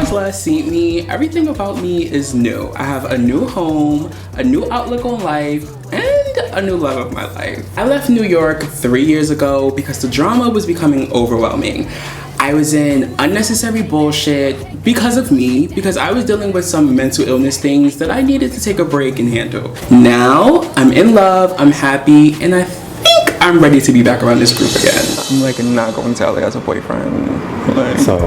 guys last seen me, everything about me is new. I have a new home, a new outlook on life, and a new love of my life. I left New York 3 years ago because the drama was becoming overwhelming. I was in unnecessary bullshit because of me, because I was dealing with some mental illness things that I needed to take a break and handle. Now, I'm in love, I'm happy, and I think I'm ready to be back around this group again. I'm like not going to LA as a boyfriend. Like, so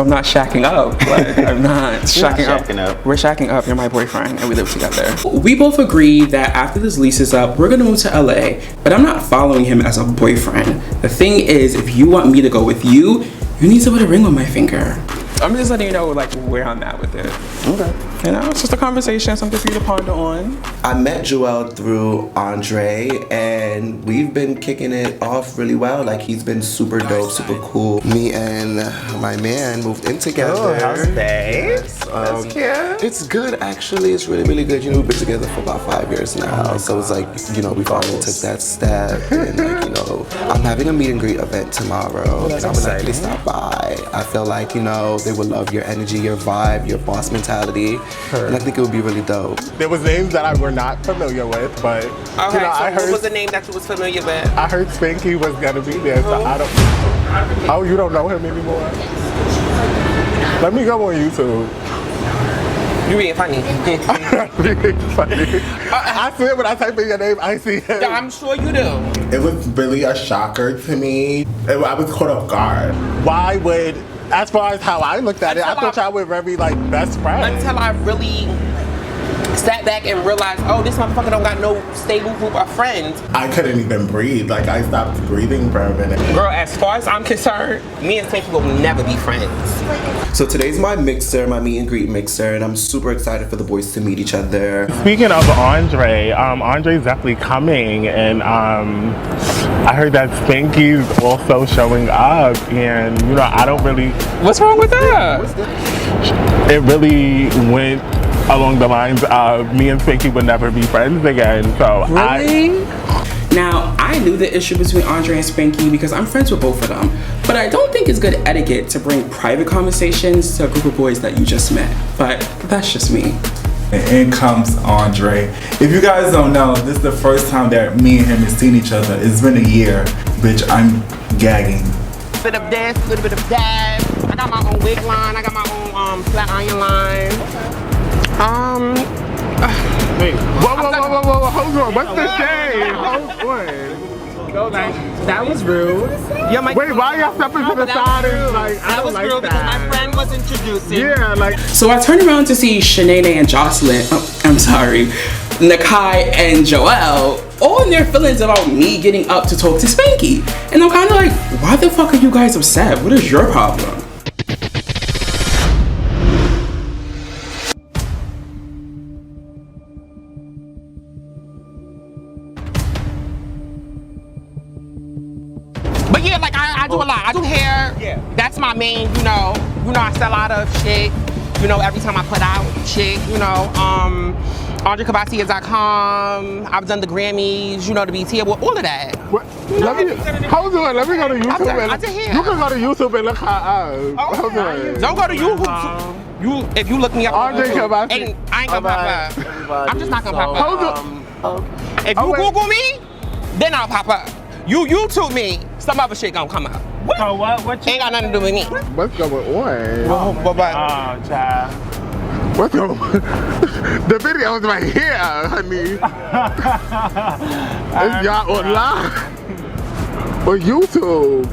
I'm not shacking up. Like, I'm not shacking up. We're shacking up. You're my boyfriend and we live together. We both agree that after this lease is up, we're gonna move to LA, but I'm not following him as a boyfriend. The thing is, if you want me to go with you, you need to put a ring on my finger. I'm just letting you know like where I'm at with it. Okay. You know, it's just a conversation, something for you to ponder on. I met Joel through Andre, and we've been kicking it off really well. Like, he's been super dope, super cool. Me and my man moved in together. Oh, how's it? Yes, That's cute. It's good, actually. It's really, really good. You know, we've been together for about 5 years now. So it's like, you know, we finally took that step. And like, you know, I'm having a meet and greet event tomorrow. And I'm gonna actually stop by. I feel like, you know, they would love your energy, your vibe, your boss mentality. And I think it would be really dope. There was names that I were not familiar with, but okay, you know, so I heard, what was the name that you was familiar with? I heard Spanky was gonna be there, so I don't. Oh, you don't know him anymore? Let me go on YouTube. You being funny. Funny. I swear when I type in your name, I see him. Yeah, I'm sure you do. It was really a shocker to me. I was caught off guard. Why would, as far as how I looked at it, I thought y'all were very like best friends. Until I really sat back and realized, oh, this motherfucker don't got no stable group of friends. I couldn't even breathe. Like, I stopped breathing for a minute. Girl, as far as I'm concerned, me and Spanky will never be friends. So today's my mixer, my meet and greet mixer, and I'm super excited for the boys to meet each other. Speaking of Andre, Andre's definitely coming, and I heard that Spanky's also showing up, and you know, I don't really. What's wrong with that? It really went along the lines of me and Spanky would never be friends again. So really? Now, I knew the issue between Andre and Spanky because I'm friends with both of them, but I don't think it's good etiquette to bring private conversations to a group of boys that you just met. But that's just me. And in comes Andre. If you guys don't know, this is the first time that me and him have seen each other. It's been a year. Bitch, I'm gagging. Bit of this, a little bit of that. I got my own wig line. I got my own flat iron line. Wait, whoa, hold on. What's the shade? Hold on. That was rude. Yeah, wait, why y'all stepping to the side and like, I don't like that. Because my friend was introducing. Yeah, like. So I turned around to see Zhané and Jocelyn, Nakai and Joel, all in their feelings about me getting up to talk to Spanky. And I'm kind of like, why the fuck are you guys upset? What is your problem? But yeah, like I do a lot. I do hair. Yeah. That's my main, you know, I sell a lot of shit. You know, every time I put out shit, you know, AndreCabacia.com. I've done the Grammys, you know, the BT Award, all of that. What? Hold on, let me go to YouTube. You can go to YouTube and look her up. Hold on. Don't go to YouTube. If you look me up on YouTube, I ain't gonna pop up. I'm just not gonna pop up. Hold on. If you Google me, then I'll pop up. You YouTube me, some other shit gonna come up. What? So what ain't got nothing to do with me. What's going on? What? Oh, child. What's going on? The video's right here, honey. It's y'all online. On YouTube.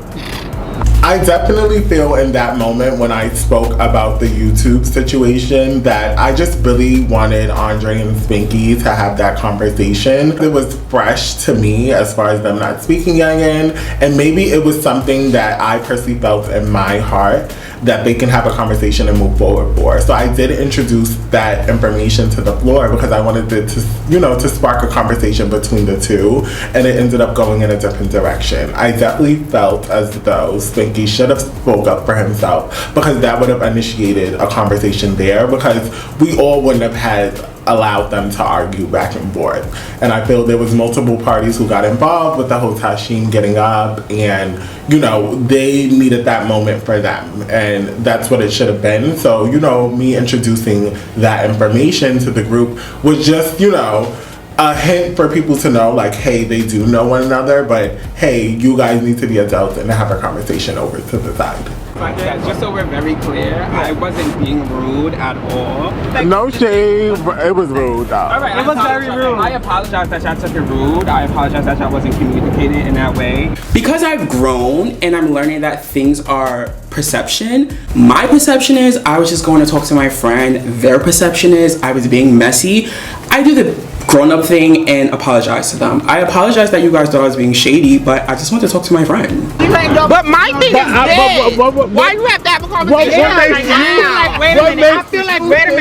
I definitely feel in that moment when I spoke about the YouTube situation that I just really wanted Andre and Spanky to have that conversation. It was fresh to me as far as them not speaking again, and maybe it was something that I personally felt in my heart that they can have a conversation and move forward for. So I did introduce that information to the floor because I wanted it to, you know, to spark a conversation between the two, and it ended up going in a different direction. I definitely felt as though Spanky should have spoke up for himself because that would have initiated a conversation there, because we all wouldn't have had allowed them to argue back and forth. And I feel there was multiple parties who got involved with the whole Tashim getting up, and you know, they needed that moment for them, and that's what it should have been. So, you know, me introducing that information to the group was just, you know, a hint for people to know, like, hey, they do know one another, but hey, you guys need to be adults and have a conversation over to the side. Yeah, just so we're very clear, I wasn't being rude at all. Like, No shade, it was rude though. all right, It was very rude. I apologize that y'all took it rude. I apologize that y'all wasn't communicating in that way. Because I've grown and I'm learning that things are perception, my perception is I was just going to talk to my friend. Their perception is I was being messy. I do the grown-up thing and apologize to them. I apologize that you guys thought I was being shady, but I just want to talk to my friend. But my thing is this. Why you have to have a conversation right now? Wait a minute. I feel like wait a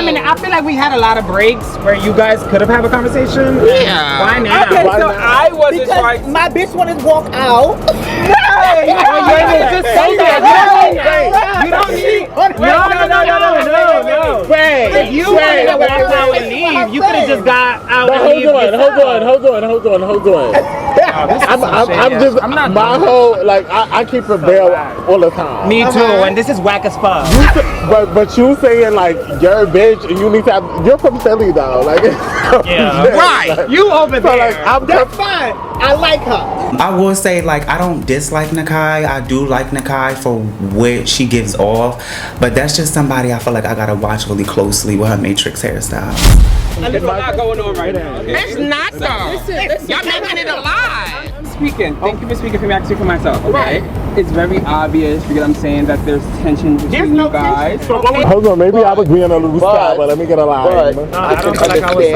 minute. I feel like we had a lot of breaks where you guys could have had a converation. Yeah. Why now? Okay, so I wasn't trying. Because my bitch wanted to walk out. Just say that. You don't need. No. Wait. If you wanted to walk out and leave, you could have just got out and leave. Hold on. I'm not my whole, like, I keep it real all the time. Me too, and this is whack as fuck. But you saying, like, you're a bitch and you need to have, you're from Philly though, like. Yeah. Right. You over So, there. like, That's fine. I like her. I will say, like, I don't dislike Nakai. I do like Nakai for what she gives off, but that's just somebody I feel like I gotta watch really closely with her Matrix hairstyle. There's a lot going on right now. Okay? It's not though. Y'all making it a lie. I'm speaking. Thank you for speaking for me. I can speak for myself. Okay. It's very obvious. You get what I'm saying? That there's tension between you guys. Hold on, maybe I was being a little sour, but let me get a line. I don't feel like I was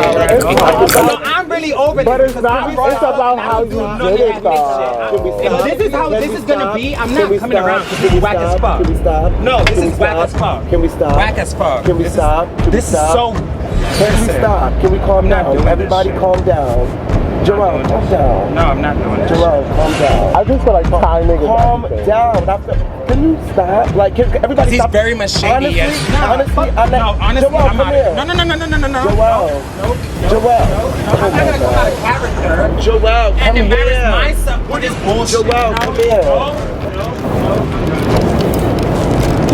sour. No, I'm really over But this. it's not, it's about how you did it though. If this is how this is gonna be, I'm not coming around because this is whack as fuck. Can we stop? No, this is whack as fuck. Can we stop? Whack as fuck. Can we stop? This is so. Can we stop? Can we calm not down? doing this Everybody shit. calm down. Joel, calm down. No, I'm not doing it. Joel, calm down. I just feel like time niggas. Calm down. Can you stop? Like, can everybody He's stop? very much shady. Honestly, Honestly, Joel, I'm come out. here. No. Joel. I'm not gonna go out of character Joel, come and embarrass here. myself with this bullshit. Joel, come here.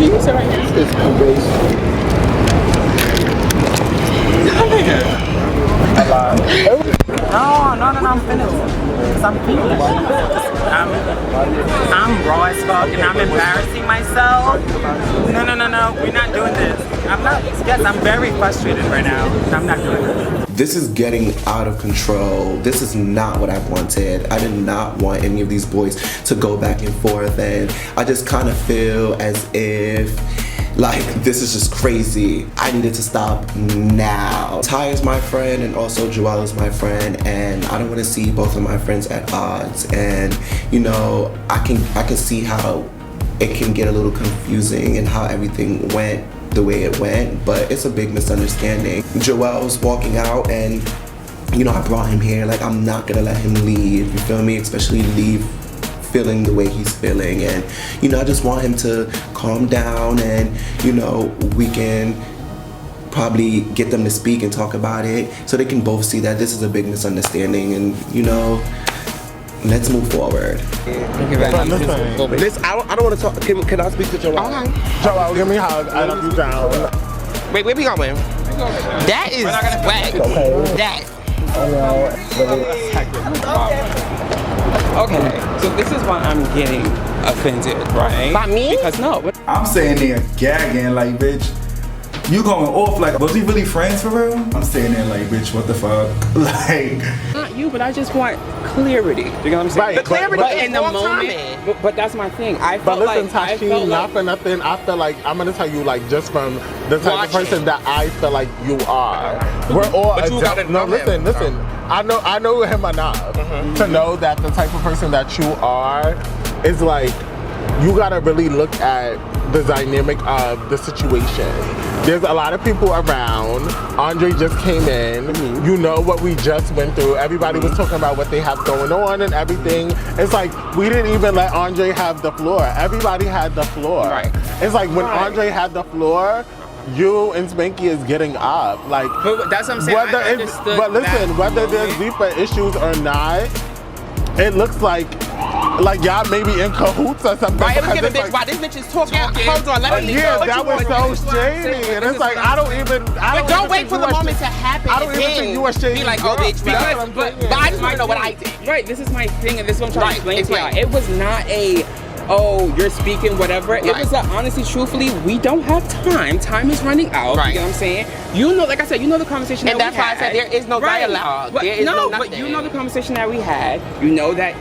You said right here. This is crazy. No, I'm finished. I'm feeling I'm raw as fuck and I'm embarrassing myself. No, we're not doing this. I'm very frustrated right now. I'm not doing this. This is getting out of control. This is not what I wanted. I did not want any of these boys to go back and forth, and I just kind of feel as if, like, this is just crazy. I needed to stop now. Ty is my friend and also Joelle is my friend, and I don't want to see both of my friends at odds. And you know, I can see how it can get a little confusing and how everything went the way it went, but it's a big misunderstanding. Joelle was walking out and, you know, I brought him here. Like, I'm not gonna let him leave, you feel me? Especially leave feeling the way he's feeling, and you know, I just want him to calm down, and you know, we can probably get them to speak and talk about it so they can both see that this is a big misunderstanding, and you know, let's move forward. Thank you very much. Listen, I don't want to talk. Can I speak to Joelle? Joelle, give me a hug. I love you down. Wait, where we going? That is whack. That. Okay, so this is why I'm getting offended, right? By me? Because no. I'm saying there gagging like, bitch, you going off like, was we really friends for real? I'm saying there like, bitch, what the fuck? Like, Not you, but I just want clarity. You know what I'm saying? Right, The clarity but is in the more moment, common. but that's my thing. I But felt listen, like, I Tashim, felt not like, for nothing, I feel like, I'm gonna tell you, like, just from the type Watch of person it. that I feel like you are. We're all But you adults. gotta No, know him. listen. I know him enough to know that the type of person that you are is like, you gotta really look at the dynamic of the situation. There's a lot of people around. Andre just came in. You know what we just went through. Everybody was talking about what they have going on and everything. It's like, we didn't even let Andre have the floor. Everybody had the floor. Right. It's like when Andre had the floor, you and Spanky is getting up. Like, but that's what I'm saying. But listen, whether there's deeper issues or not, it looks like y'all maybe in cahoots or something. Right, it was giving bitch, why this bitch is talking. Hold on, let me yeah, that was so shady. And it's like, but don't wait for the moment to happen. I don't even think you were shady. Be like, oh, bitch, but I just want to know what I did. Right, this is my thing, and this is what I'm trying to explain to y'all. It was not a, oh, you're speaking, whatever. It was honestly, truthfully, we don't have time. Time is running out. Right. You know what I'm saying? You know, like I said, you know the conversation and that we had. And that's why I said there is no dialogue. There is no nothing. But you know the conversation that we had. You know that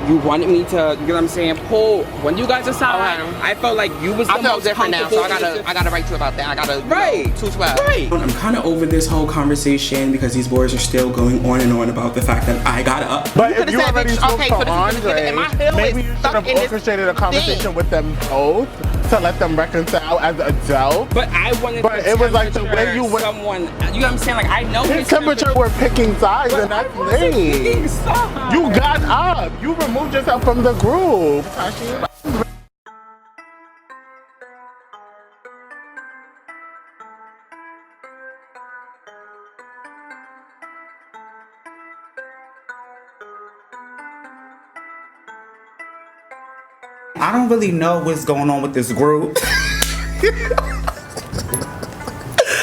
you wanted me to, you know what I'm saying, pull. When you guys aside, I felt like you was the most different now, so I gotta write to you about that. I gotta, right. 212. Right. I'm kind of over this whole conversation because these boys are still going on and on about the fact that I got up. But if you already spoke to Andre, maybe you should have orchestrated a conversation with them both to let them reconcile as adults. But I wanted But it was like the way you went. Someone, you know what I'm saying? Like, I know his temperature were picking sides, and that's me. You got up. You removed yourself from the group. I don't really know what's going on with this group.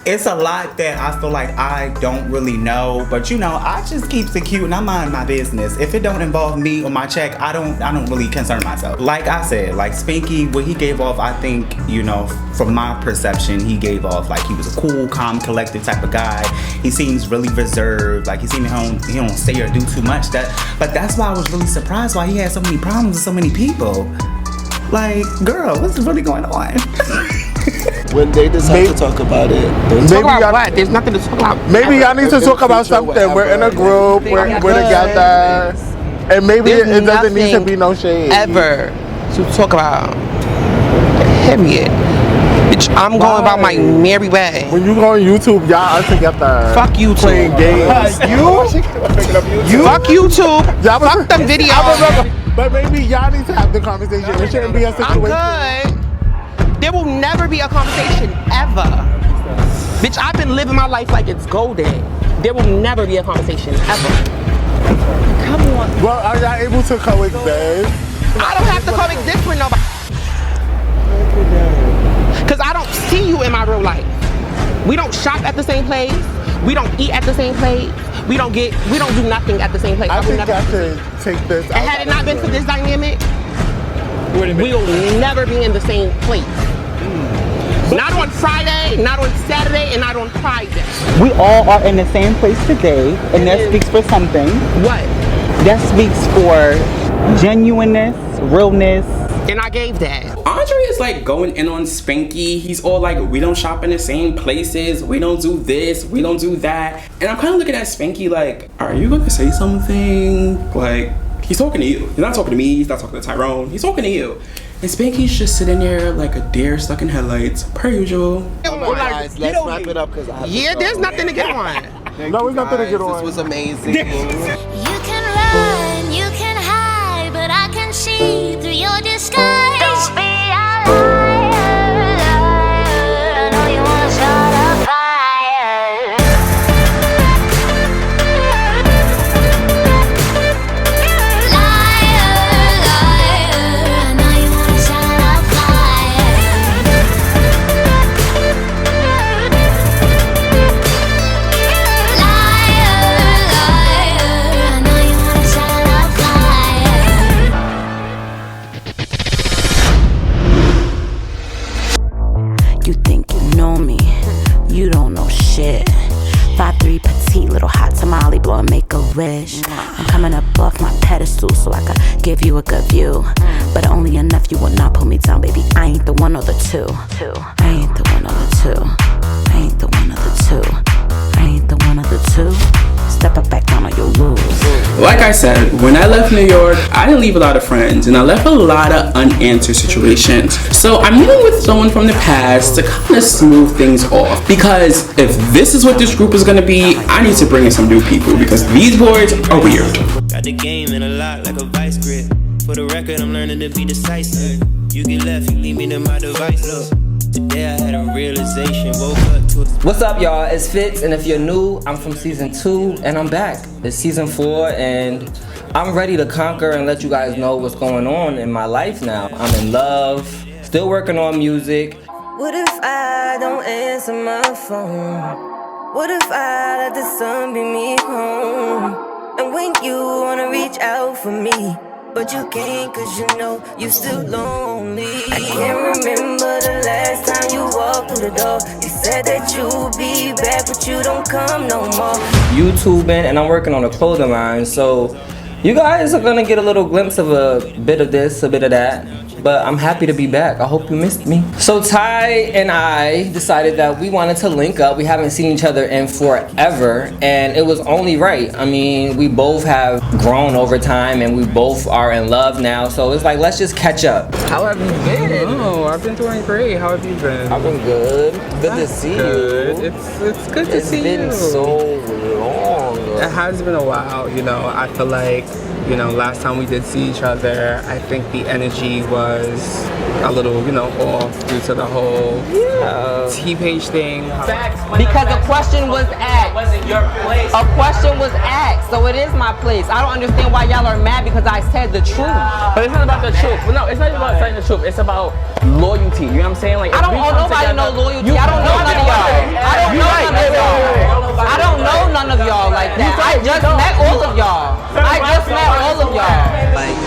It's a lot that I feel like I don't really know, but you know, I just keep it cute and I mind my business. If it don't involve me or my check, I don't really concern myself. Like I said, like Spanky, what he gave off, I think, you know, from my perception, he gave off like he was a cool, calm, collected type of guy. He seems really reserved, like he don't say or do too much. But that's why I was really surprised why he had so many problems with so many people. Like, girl, what's really going on? When they decide to talk about it, talk about what? There's nothing to talk about. Maybe y'all need to talk about something. We're in a group. We're together, and maybe it doesn't need to be no shade. Ever to talk about. Period. Bitch, I'm going about my merry way. When you go on YouTube, y'all are together. Fuck YouTube. Playing games. You? Fuck YouTube. Y'all fuck them videos. But maybe y'all need to have the conversation. It shouldn't be a situation. I'm good. There will never be a conversation ever. Bitch, I've been living my life like it's golden. There will never be a conversation ever. Come on. Well, are y'all able to coexist? I don't have to coexist with nobody. Cause I don't see you in my real life. We don't shop at the same place. We don't eat at the same place. We don't do nothing at the same place. I think I should take this out. And had it not been for this dynamic, we will never be in the same place. Not on Friday, not on Saturday, and not on Friday. We all are in the same place today, and that speaks for something. What? That speaks for genuineness, realness. And I gave that. Andre is like going in on Spanky. He's all like, we don't shop in the same places. We don't do this. We don't do that. And I'm kind of looking at Spanky like, are you going to say something? Like, he's talking to you. He's not talking to me. He's not talking to Tyrone. He's talking to you. And Spanky's just sitting there like a deer stuck in headlights, per usual. Guys, let's wrap it up because I have to go. There's nothing to get on. No, there's nothing to get on. This was amazing. You can run, you can hide, but I can see through your disguise. Don't be a liar. I know you wanna start a fire. Liar, I know you wanna start a fire. Liar, I know you wanna start a fire. You think you know me, you don't know shit. 5'3" petite, little hot tamale, blow and make a wish. I'm coming up off my pedestal so I could give you a good view, but only enough you will not pull me down, baby. I ain't the one or the two. I ain't the one or the two. I ain't the one or the two. I ain't the one or the two. Step up back down on your rules. Like I said, when I left New York, I didn't leave a lot of friends and I left a lot of unanswered situations. So I'm meeting with someone from the past to kind of smooth things off. Because if this is what this group is gonna be, I need to bring in some new people because these boys are weird. Got the game in a lot like a vice grip. For the record, I'm learning to be decisive. You get left, you leave me to my device. Look, Today I had a realization, woke up to a... What's up, y'all? It's Fitz, and if you're new, I'm from season 2, and I'm back. It's season 4, and I'm ready to conquer and let you guys know what's going on in my life now. I'm in love, still working on music. What if I don't answer my phone? What if I let the sun beat me home? And when you wanna reach out for me, but you can't cause you know you still lonely. I can't remember the last time you walked through the door. You said that you'll be back, but you don't come no more. YouTubing, and I'm working on a clothing line, so you guys are gonna get a little glimpse of a bit of this, a bit of that. But I'm happy to be back. I hope you missed me. So Ty and I decided that we wanted to link up. We haven't seen each other in forever, and it was only right. I mean, we both have grown over time, and we both are in love now. So it's like, let's just catch up. How have you been? Oh, I've been doing great. How have you been? I've been good. Good to see you. It's good to see you. It's been so long. It has been a while, you know. I feel like, you know, last time we did see each other, I think the energy was a little, you know, off due to the whole T-page thing. Because a question was asked. Wasn't your place. A question was asked, so it is my place. I don't understand why y'all are mad because I said the truth. But it's not about the truth. No, it's not about saying the truth. It's about loyalty. You know what I'm saying? Like, I don't owe nobody no loyalty. I don't know none of y'all. I don't know none of y'all like that. I just met all of y'all. Like,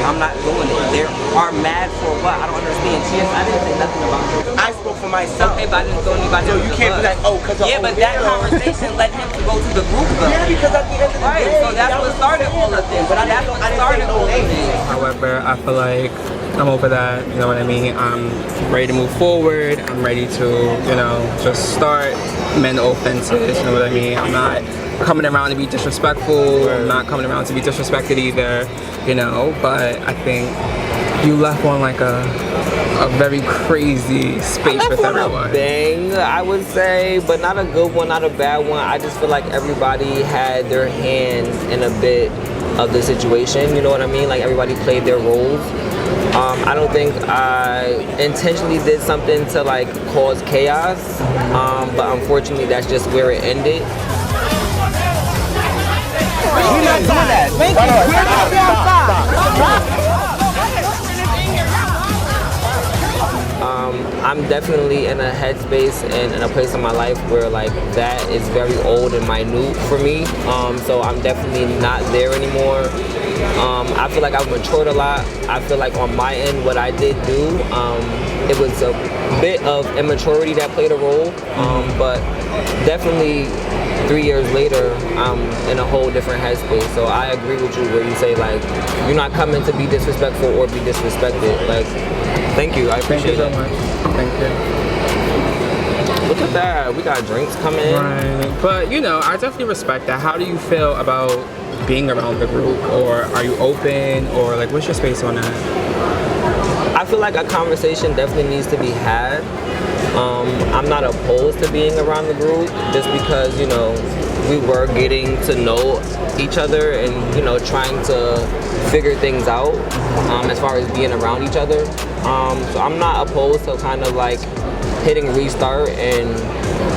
I'm not doing it. They are mad for what? I don't understand. I didn't say nothing about you. I spoke for myself. Okay, but I didn't throw anybody. So you can't be like, oh, because yeah, but that conversation led him to go to the group though. Yeah, because at the end of the right, day, so that's what started all of this. But that's what started all of this. However, I feel like I'm over that, you know what I mean? I'm ready to move forward. I'm ready to, you know, just start mend offenses, you know what I mean? I'm not coming around to be disrespectful. I'm not coming around to be disrespected either, you know, but I think you left on like a very crazy space with everyone. Bang, I would say, but not a good one, not a bad one. I just feel like everybody had their hands in a bit of the situation, you know what I mean? Like everybody played their roles. I don't think I intentionally did something to like cause chaos, but unfortunately that's just where it ended. You're not doing that. I'm definitely in a headspace and in a place in my life where like that is very old and minute for me. So I'm definitely not there anymore. I feel like I've matured a lot. I feel like on my end, what I did do, it was a bit of immaturity that played a role, but definitely 3 years later, I'm in a whole different headspace. So I agree with you where you say like, you're not coming to be disrespectful or be disrespected. Like, thank you, I appreciate it. Thank you so much. Thank you. Look at that, we got drinks coming. Right, but you know, I definitely respect that. How do you feel about being around the group, or are you open, or like what's your space on that? I feel like a conversation definitely needs to be had. I'm not opposed to being around the group just because, you know, we were getting to know each other and, you know, trying to figure things out as far as being around each other. So I'm not opposed to kind of like hitting restart and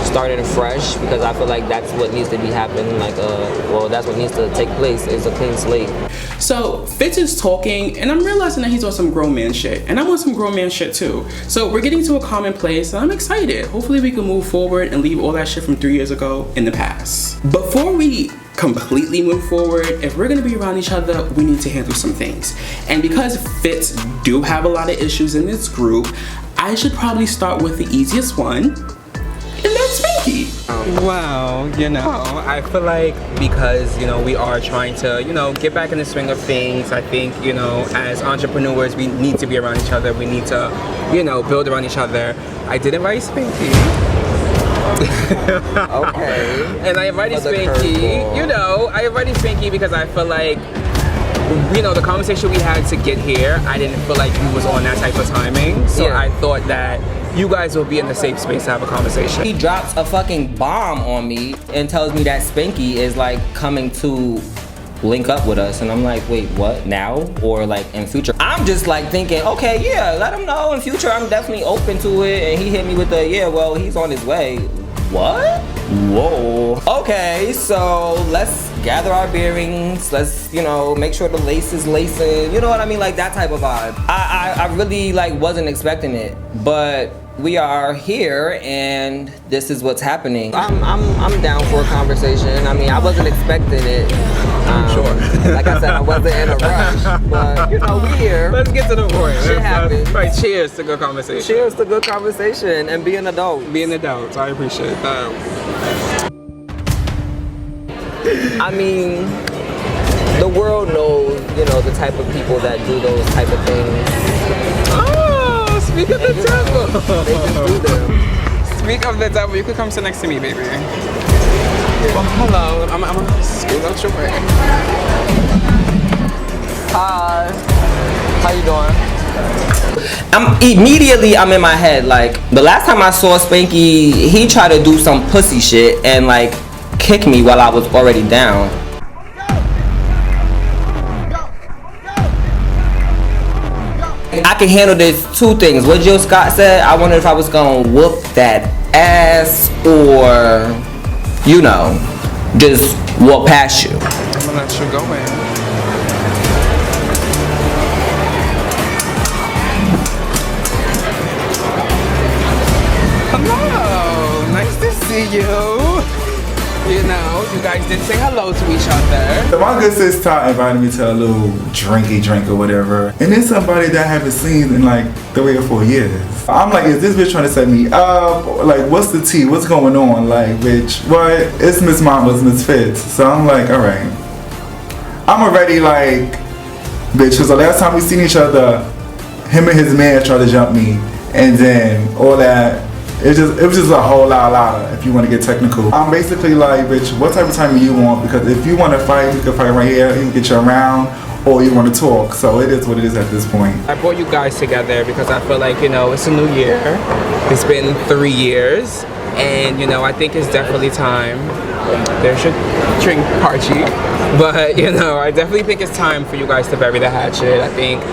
starting fresh because I feel like that's what needs to be happening. Like, well, that's what needs to take place is a clean slate. So Fitz is talking and I'm realizing that he's on some grown man shit and I'm on some grown man shit too. So we're getting to a common place and I'm excited. Hopefully we can move forward and leave all that shit from 3 years ago in the past. Before we completely move forward, if we're gonna be around each other, we need to handle some things. And because Fitz do have a lot of issues in this group, I should probably start with the easiest one, and that's Spanky. Well, you know, I feel like because, you know, we are trying to, you know, get back in the swing of things, I think, you know, as entrepreneurs, we need to be around each other. We need to, you know, build around each other. I did invite Spanky. Okay. And I invited Spanky, you know, I invited Spanky because I feel like, you know, the conversation we had to get here, I didn't feel like you was on that type of timing. So I thought that you guys will be in a safe space to have a conversation. He drops a fucking bomb on me and tells me that Spanky is like coming to link up with us. And I'm like, wait, what, now? Or like in future? I'm just like thinking, okay, yeah, let him know in future I'm definitely open to it. And he hit me with the, yeah, well, he's on his way. What? Whoa. Okay, so let's gather our bearings. Let's, you know, make sure the lace is lacing. You know what I mean? Like that type of vibe. I really like wasn't expecting it, but we are here and this is what's happening. I'm down for a conversation. I mean, I wasn't expecting it. Sure. Like I said, I wasn't in a rush, but you know, we here. Let's get to the point. Shit happens. Right, cheers to good conversation. Cheers to good conversation and being adults. Being adults, I appreciate that. I mean, the world knows, you know, the type of people that do those type of things. Oh, speak of the devil. They just do them. Speak of the devil, you could come sit next to me, baby. Well, hello, I'm gonna scoot out your way. Hi. How you doing? I'm in my head, like, the last time I saw Spanky, he tried to do some pussy shit and like kick me while I was already down. I can handle this two things. What Jill Scott said, I wondered if I was gonna whoop that ass or, you know, just walk past you. I'm gonna let you go in. Hello, nice to see you. You know, you guys did say hello to each other. So my good sis Todd invited me to a little drinky drink or whatever. And then somebody that I haven't seen in like 3 or 4 years. I'm like, is this bitch trying to set me up? Like, what's the tea? What's going on? Like, bitch, what? It's Miss Mama's, Miss Fitz. So I'm like, all right. I'm already like, bitch, because the last time we seen each other, him and his man tried to jump me. And then all that. It was just a whole lot if you want to get technical. I'm basically like, bitch, what type of time do you want? Because if you want to fight, you can fight right here, you can get you around, or you want to talk. So it is what it is at this point. I brought you guys together because I feel like, you know, it's a new year. It's been 3 years. And, you know, I think it's definitely time. There's your drink party. But, you know, I definitely think it's time for you guys to bury the hatchet. I think,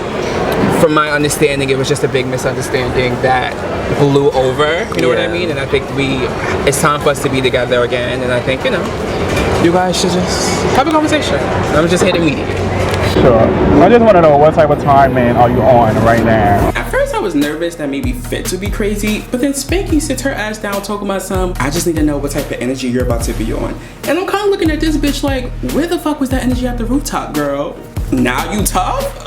from my understanding, it was just a big misunderstanding that blew over, you know what I mean? And I think it's time for us to be together again. And I think, you know, you guys should just have a conversation. I'm just here to meet you. Sure. I just want to know what type of time, man, are you on right now? At first I was nervous that maybe Fitz would be crazy, but then Spanky sits her ass down talking about I just need to know what type of energy you're about to be on. And I'm kind of looking at this bitch like, where the fuck was that energy at the rooftop, girl? Now you tough?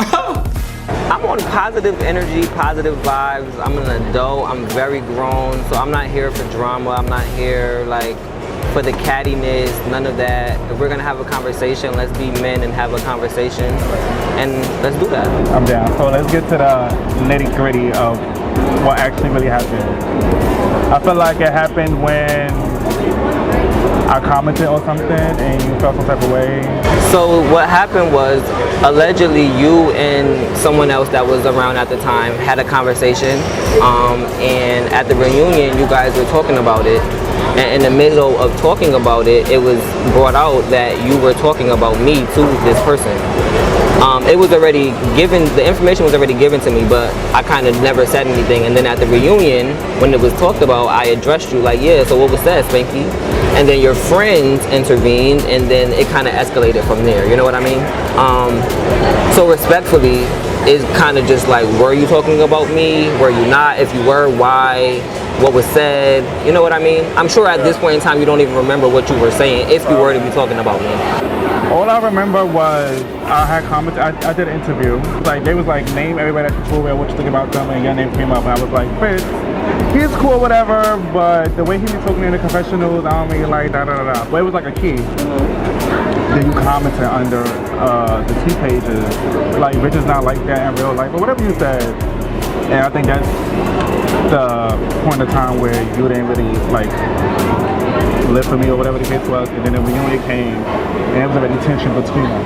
I'm on positive energy, positive vibes. I'm an adult, I'm very grown, so I'm not here for drama. I'm not here like for the cattiness, none of that. If we're gonna have a conversation, let's be men and have a conversation, and let's do that. I'm down. So let's get to the nitty gritty of what actually really happened. I feel like it happened when I commented on something and you felt some type of way. So what happened was, allegedly you and someone else that was around at the time had a conversation, and at the reunion you guys were talking about it, and in the middle of talking about it, it was brought out that you were talking about me to this person. It was already given, the information was already given to me, but I kind of never said anything. And then at the reunion, when it was talked about, I addressed you like, yeah, so what was that, Spanky? And then your friends intervened, and then it kind of escalated from there, you know what I mean? So respectfully, it's kind of just like, were you talking about me? Were you not? If you were, why? What was said? You know what I mean? I'm sure at this point in time, you don't even remember what you were saying if you were to be talking about me. All I remember was I had commented, I did an interview. Like, they was like, name everybody at the pool, what you think about them, and your name came up, and I was like, Fitz, he's cool, whatever, but the way he be talking in the confessionals, I don't really like da-da-da-da. But it was like a key. Then you commented under the T pages, like, bitch is not like that in real life, or whatever you said. And I think that's the point of time where you didn't really, like, live for me or whatever the case was, and then the reunion came, and there was already tension between them.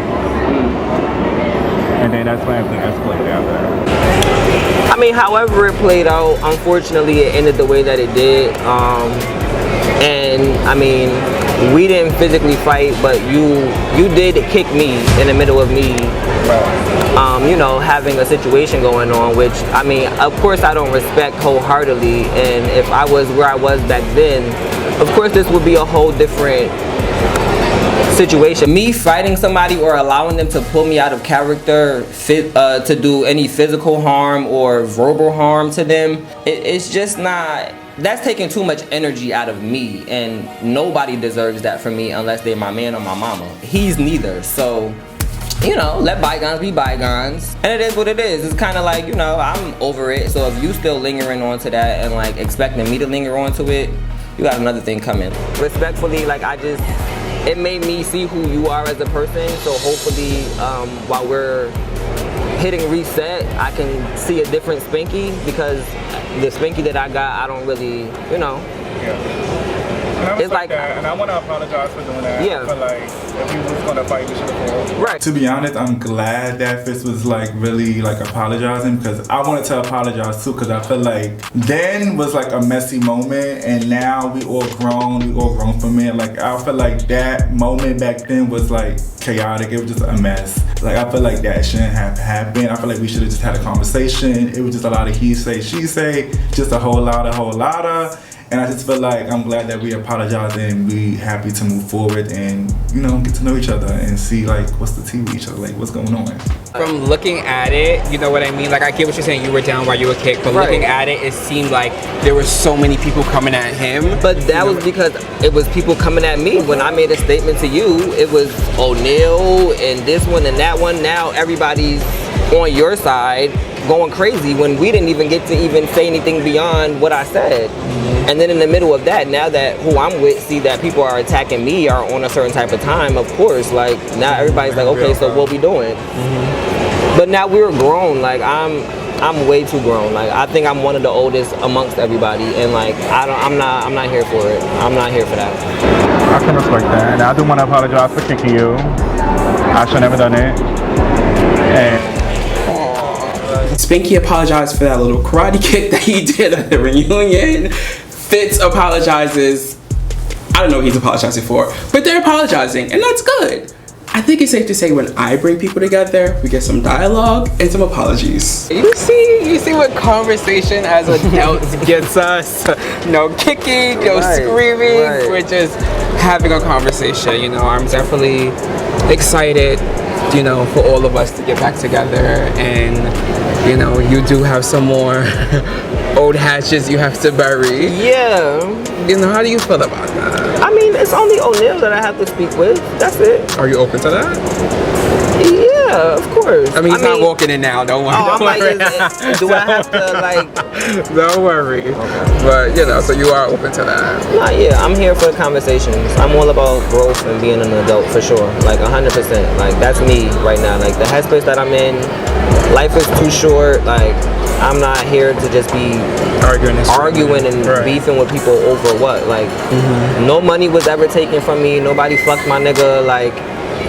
And then that's when everything escalated after that. I mean, however it played out, unfortunately it ended the way that it did. And I mean, we didn't physically fight, but you did kick me in the middle of me, you know, having a situation going on, which, I mean, of course I don't respect wholeheartedly, and if I was where I was back then, of course this would be a whole different situation. Me fighting somebody or allowing them to pull me out of character to do any physical harm or verbal harm to them, it's just not, that's taking too much energy out of me, and nobody deserves that from me unless they're my man or my mama. He's neither, so, you know, let bygones be bygones. And it is what it is. It's kind of like, you know, I'm over it, so if you still lingering on to that and like expecting me to linger on to it, you got another thing coming. Respectfully, like it made me see who you are as a person, so hopefully while we're hitting reset, I can see a different Spanky, because the Spanky that I got, I don't really, you know. Yeah. And it's like that, and I want to apologize for doing that. Yeah. I feel like if you was going to fight, you should have fought. Right. To be honest, I'm glad that Fitz was like really like apologizing, because I wanted to apologize too, because I feel like then was like a messy moment, and now we all grown from it. Like I feel like that moment back then was like chaotic. It was just a mess. Like I feel like that shouldn't have happened. I feel like we should have just had a conversation. It was just a lot of he say, she say, just a whole lot of. And I just feel like I'm glad that we apologize and we happy to move forward and, you know, get to know each other and see like what's the tea with each other, like what's going on. From looking at it, you know what I mean? Like I get what you're saying, you were down while you were kicked, but looking at it, it seemed like there were so many people coming at him. But that was because it was people coming at me. When I made a statement to you, it was Oneil and this one and that one. Now everybody's on your side going crazy when we didn't even get to even say anything beyond what I said. And then in the middle of that, now that who I'm with see that people are attacking me are on a certain type of time, of course, like now everybody's like, okay, so what we doing? But now we're grown. Like I'm way too grown. Like I think I'm one of the oldest amongst everybody, and like I'm not here for it. I'm not here for that. I can respect that, and I do want to apologize for kicking you. I should never done it. And Spanky apologized for that little karate kick that he did at the reunion. Fitz apologizes. I don't know what he's apologizing for, but they're apologizing, and that's good. I think it's safe to say when I bring people together, we get some dialogue and some apologies. You see what conversation as adults gets us. No kicking, no screaming. Right. We're just having a conversation. You know, I'm definitely excited, you know, for all of us to get back together, and you know, you do have some more old hatches you have to bury. Yeah. You know, how do you feel about that? I mean, it's only Oneil that I have to speak with. That's it. Are you open to that? Yeah, of course. I mean, he's not walking in now. Don't worry. Don't worry. Do I have to like? Don't worry. Okay. But you know, so you are open to that. Nah, yeah, I'm here for the conversations. I'm all about growth and being an adult for sure. Like 100%. Like that's me right now. Like the headspace that I'm in. Life is too short. Like I'm not here to just be arguing and beefing with people over what. Like no money was ever taken from me. Nobody fucked my nigga. Like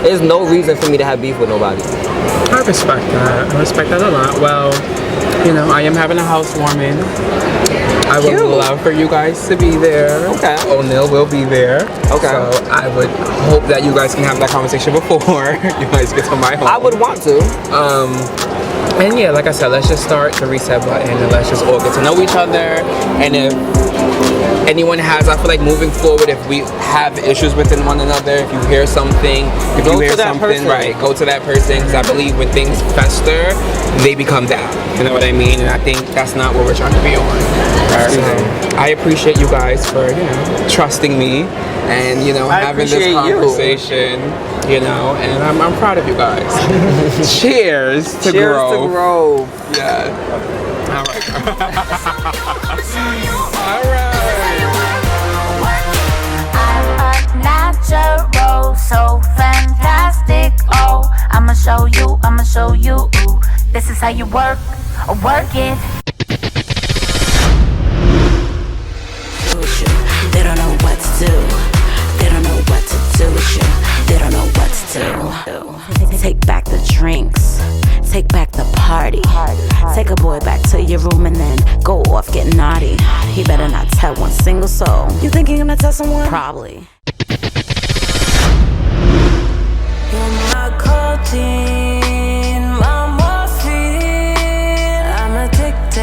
there's no reason for me to have beef with nobody. I respect that. I respect that a lot. Well, you know, I am having a housewarming. I would love for you guys to be there. Okay. Oneil will be there. Okay. So I would hope that you guys can have that conversation before you guys get to my home. I would want to. And yeah, like I said, let's just start the reset button and let's just all get to know each other. And if anyone has, I feel like moving forward, if we have issues within one another, if you hear something, if you hear something, right, go to that person, because I believe when things fester, they become that. You know what I mean? And I think that's not what we're trying to be on. So I appreciate you guys for, you know, trusting me and, you know, having this conversation. You know, and I'm proud of you guys. Cheers to growth. Cheers to growth. Yeah. All right. All right. I'm a natural, so fantastic. Oh, I'ma show you. This is how you work it. They don't know what to do. They don't know what to do with you. They don't know what to do. Take back the drinks. Take back the party. Take a boy back to your room and then go off, get naughty. He better not tell one single soul. You think you're gonna tell someone? Probably. morphine, my morphine. I'm addicted,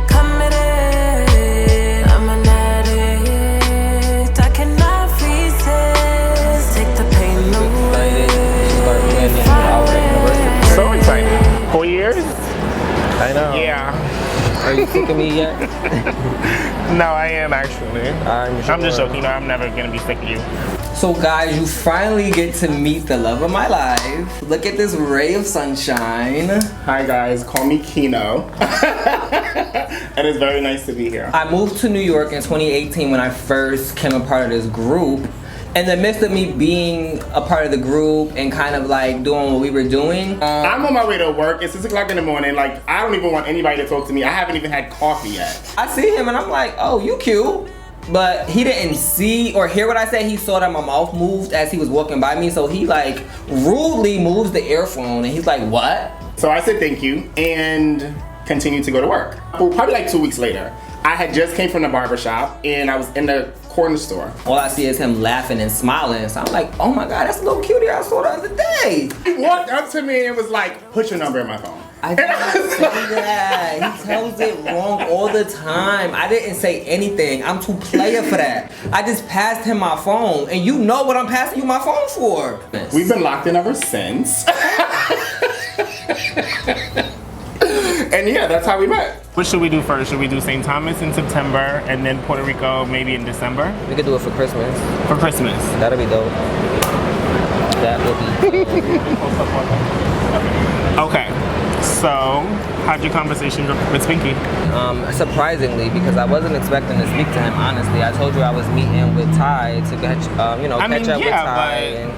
committed. I'm an addict, I cannot resist. Take the pain away. So excited. 4 years? I know. Yeah. Are you sick of me yet? No, I am actually. I'm just joking. No, I'm never gonna be sick of you. So guys, you finally get to meet the love of my life. Look at this ray of sunshine. Hi guys, call me Kino. And it's very nice to be here. I moved to New York in 2018 when I first became a part of this group. In the midst of me being a part of the group and kind of like doing what we were doing. I'm on my way to work. It's 6 o'clock in the morning. Like, I don't even want anybody to talk to me. I haven't even had coffee yet. I see him and I'm like, oh, you cute. But he didn't see or hear what I said. He saw that my mouth moved as he was walking by me. So he like rudely moves the earphone and he's like, what? So I said thank you and continued to go to work. Well, probably like 2 weeks later, I had just came from the barbershop and I was in the corner store. All I see is him laughing and smiling. So I'm like, oh my God, that's a little cutie I saw the other day. He walked up to me and was like, put your number in my phone. I didn't say that. He tells it wrong all the time. I didn't say anything. I'm too player for that. I just passed him my phone, and you know what I'm passing you my phone for. We've been locked in ever since. And yeah, that's how we met. What should we do first? Should we do St. Thomas in September and then Puerto Rico maybe in December? We could do it for Christmas. For Christmas. That'll be dope. That will be dope. Okay. So, how'd your conversation go with Spanky? Surprisingly, because I wasn't expecting to speak to him, honestly. I told you I was meeting with Ty to catch up with Ty and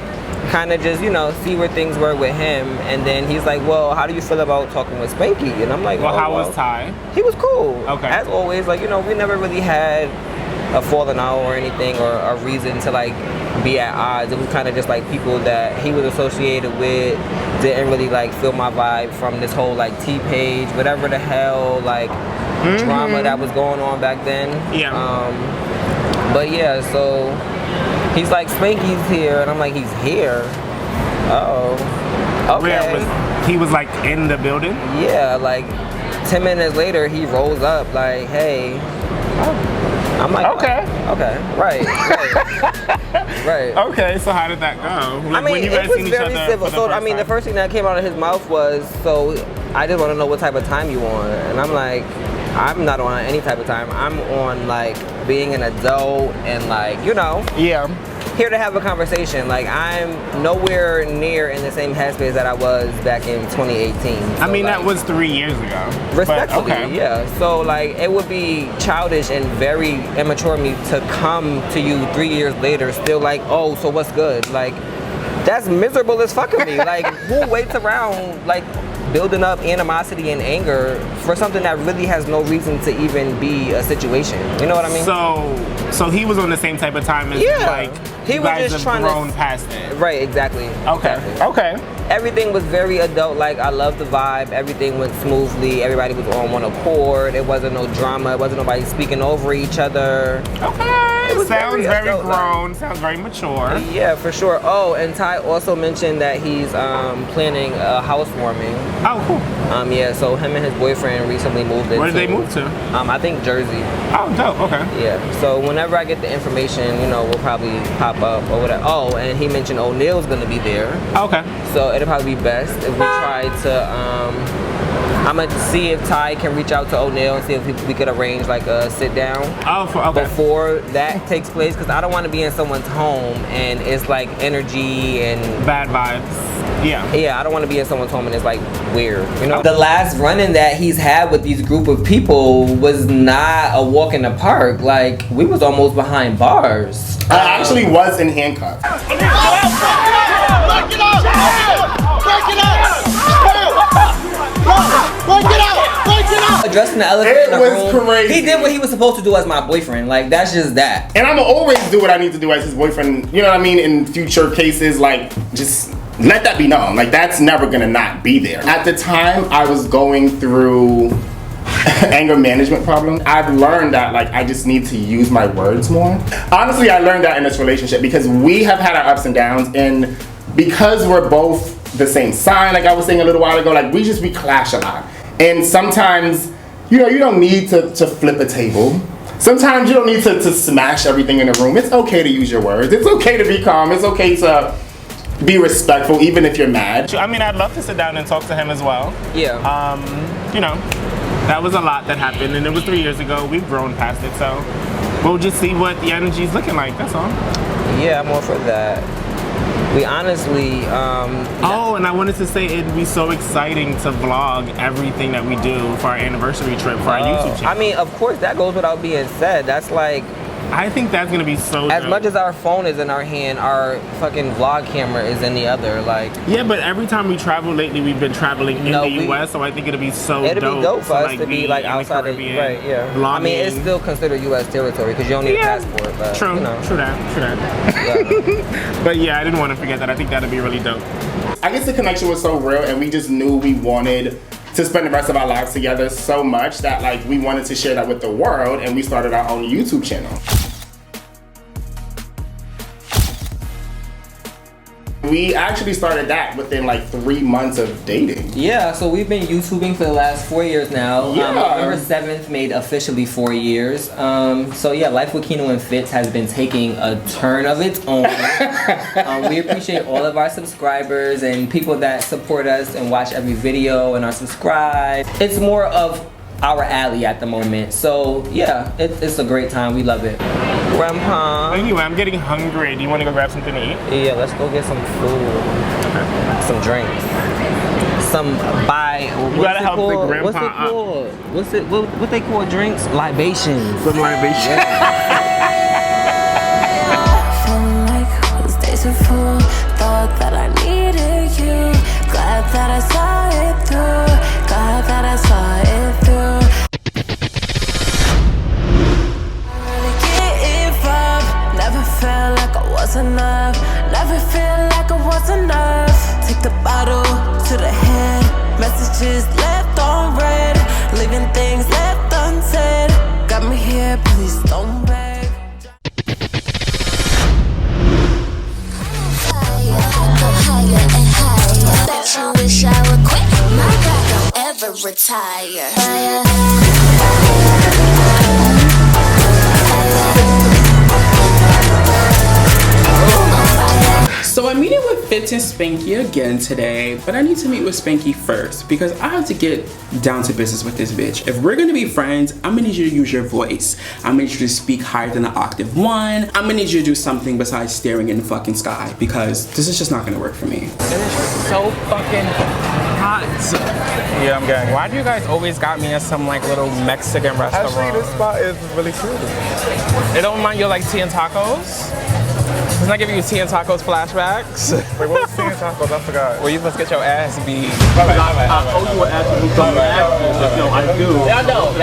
kind of just, see where things were with him. And then he's like, well, how do you feel about talking with Spanky? And I'm like, how was Ty? He was cool. Okay. As always, we never really had a falling out or anything or a reason to be at odds. It was kind of just people that he was associated with didn't really feel my vibe from this whole T-Page, whatever the hell drama that was going on back then. Yeah. But yeah, so he's like, Spanky's here, and I'm like, he's here? Oh, okay. He was in the building? Yeah, 10 minutes later he rolls up hey. I'm like, okay, right. Okay, so how did that go? It was very civil. So the first thing that came out of his mouth was, so I just want to know what type of time you on. And I'm like, I'm not on any type of time. I'm on being an adult and yeah, here to have a conversation. I'm nowhere near in the same headspace that I was back in 2018. So, that was 3 years ago. Respectfully, okay. Yeah. So it would be childish and very immature of me to come to you 3 years later still oh, so what's good? That's miserable as fuck of me. Who waits around building up animosity and anger for something that really has no reason to even be a situation? You know what I mean? So he was on the same type of time as he was just trying grown past it. Right, exactly. Okay. Exactly. Okay. Everything was very adult. I loved the vibe. Everything went smoothly. Everybody was on one accord. It wasn't no drama. It wasn't nobody speaking over each other. Okay. It sounds very adult, grown. Sounds very mature. Yeah, for sure. Oh, and Ty also mentioned that he's planning a housewarming. Oh, cool. Yeah, so him and his boyfriend recently moved in. Where did they move to? I think Jersey. Oh, dope. Okay. Yeah. So whenever I get the information, we'll probably pop up or whatever. Oh, and he mentioned Oneil's gonna be there. Okay. So it'll probably be best if we try to. I'm gonna see if Ty can reach out to Oneil and see if we could arrange a sit down. Before that takes place, because I don't want to be in someone's home and it's energy and bad vibes. Yeah. Yeah, I don't want to be in someone's home and it's weird. The last run-in that he's had with these group of people was not a walk in the park. We was almost behind bars. I actually was in handcuffs. Addressing the elephant in the room. It was crazy. He did what he was supposed to do as my boyfriend. That's just that. And I'ma always do what I need to do as his boyfriend. You know what I mean? In future cases, just let that be known. That's never gonna not be there. At the time, I was going through anger management problem. I've learned that I just need to use my words more. Honestly, I learned that in this relationship because we have had our ups and downs, and because we're both the same sign, like I was saying a little while ago, like we clash a lot. And sometimes, you know, you don't need to flip a table. Sometimes you don't need to smash everything in the room. It's okay to use your words. It's okay to be calm. It's okay to be respectful, even if you're mad. I mean, I'd love to sit down and talk to him as well. Yeah. You know, that was a lot that happened, and it was 3 years ago. We've grown past it, so we'll just see what the energy's looking like. That's all. Yeah, I'm all for that. We honestly, oh, and I wanted to say it'd be so exciting to vlog everything that we do for our anniversary trip for our YouTube channel. I mean, of course, that goes without being said. That's like, I think that's gonna be so as dope. much as our phone is in our hand, our fucking vlog camera is in the other. Like, yeah, but every time we travel lately, we've been traveling in the US, so I think it'll be so dope. It'll be dope for us to be like outside of, right? Yeah. Vlogging. I mean, it's still considered U.S. territory because you don't need a passport. But, true, you know. true that. But yeah, I didn't want to forget that. I think that'd be really dope. I guess the connection was so real, and we just knew we wanted to spend the rest of our lives together so much that like we wanted to share that with the world, and we started our own YouTube channel. We actually started that within like 3 months of dating. Yeah, so we've been YouTubing for the last 4 years now. Yeah. November 7th made officially 4 years. So yeah, Life with Kino and Fitz has been taking a turn of its own. We appreciate all of our subscribers and people that support us and watch every video and are subscribed. It's more of our alley at the moment. So yeah, it's a great time. We love it. Grandpa. Anyway, I'm getting hungry. Do you want to go grab something to eat? Yeah, let's go get some food. Some drinks. Some You gotta help the grandpa What's it called? What they call drinks? Libations. Some libations. Feeling like those days were full. Thought that I needed you. Glad that I saw it through. Glad that I saw it through. Never felt like I was enough. Never feel like I was enough. Take the bottle to the head. Messages left on red. Leaving things left unsaid. Got me here, please don't beg. Higher and higher. Bet you wish I would quit. My God, don't ever retire. So I'm meeting with Fitz and Spanky again today, but I need to meet with Spanky first because I have to get down to business with this bitch. If we're gonna be friends, I'm gonna need you to use your voice. I'm gonna need you to speak higher than an octave 1. I'm gonna need you to do something besides staring in the fucking sky because this is just not gonna work for me. It is so fucking hot. Yeah, I'm getting. Why do you guys always got me at some like little Mexican restaurant? Actually, this spot is really cool. They don't mind your like tea and tacos? Doesn't that give you tea and tacos flashbacks? Wait, what was tea and tacos? I forgot. Well, you must get your ass beat. I owe you an answer. No, I do. Y'all know.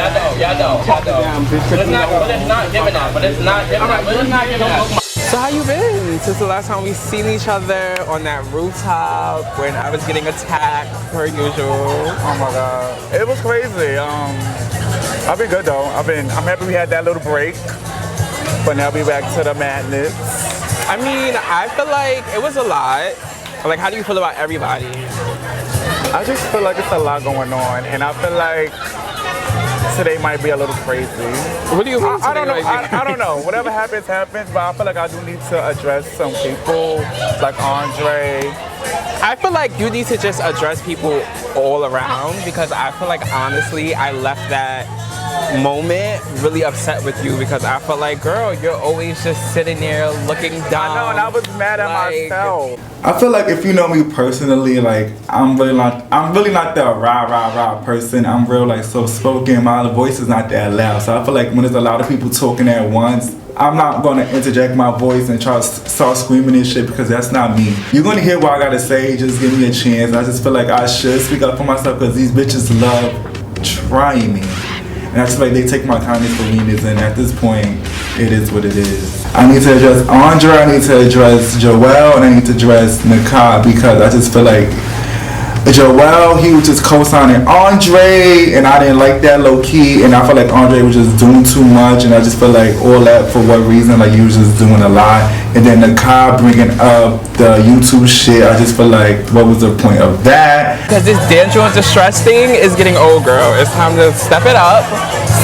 But it's not Gemini. So how you been since the last time we seen each other on that rooftop when I was getting attacked per usual? Oh my God, it was crazy. I've been good though. I'm happy we had that little break, but now we back to the madness. I mean, I feel like it was a lot. Like, how do you feel about everybody? I just feel like it's a lot going on, and I feel like today might be a little crazy. What do you mean? I don't know. I don't know. Whatever happens, happens. But I feel like I do need to address some people, like Andre. I feel like you need to just address people all around because I feel like honestly, I left that moment really upset with you because I felt like, girl, you're always just sitting there looking dumb. I know, and I was mad at myself. I feel like if you know me personally, like I'm really not the rah person. I'm real like soft spoken. My voice is not that loud, so I feel like when there's a lot of people talking at once, I'm not gonna interject my voice and try to start screaming and shit because that's not me. You're gonna hear what I gotta say. Just give me a chance. I just feel like I should speak up for myself because these bitches love trying me. And I just feel like they take my kindness for weakness, and at this point, it is what it is. I need to address Andre, I need to address Joelle, and I need to address Nakai because I just feel like Joel, he was just co-signing Andre, and I didn't like that low key, and I felt like Andre was just doing too much, and I just felt like all that for what reason? Like he was just doing a lot, and then the Kai bringing up the YouTube shit, I just feel like what was the point of that? Because this dance and distress thing is getting old, girl. It's time to step it up,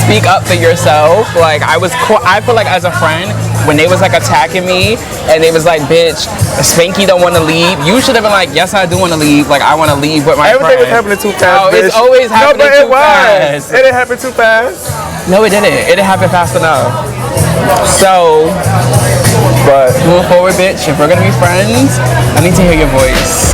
speak up for yourself. Like I feel like as a friend, when they was like attacking me and they was like, bitch, Spanky don't want to leave, you should have been like, yes, I do want to leave. Like I want to leave with my Everything friends. was happening too fast. No, it's always happening too fast. It didn't happen too fast. No, it didn't. It didn't happen fast enough. So, but move forward, bitch. If we're gonna be friends, I need to hear your voice.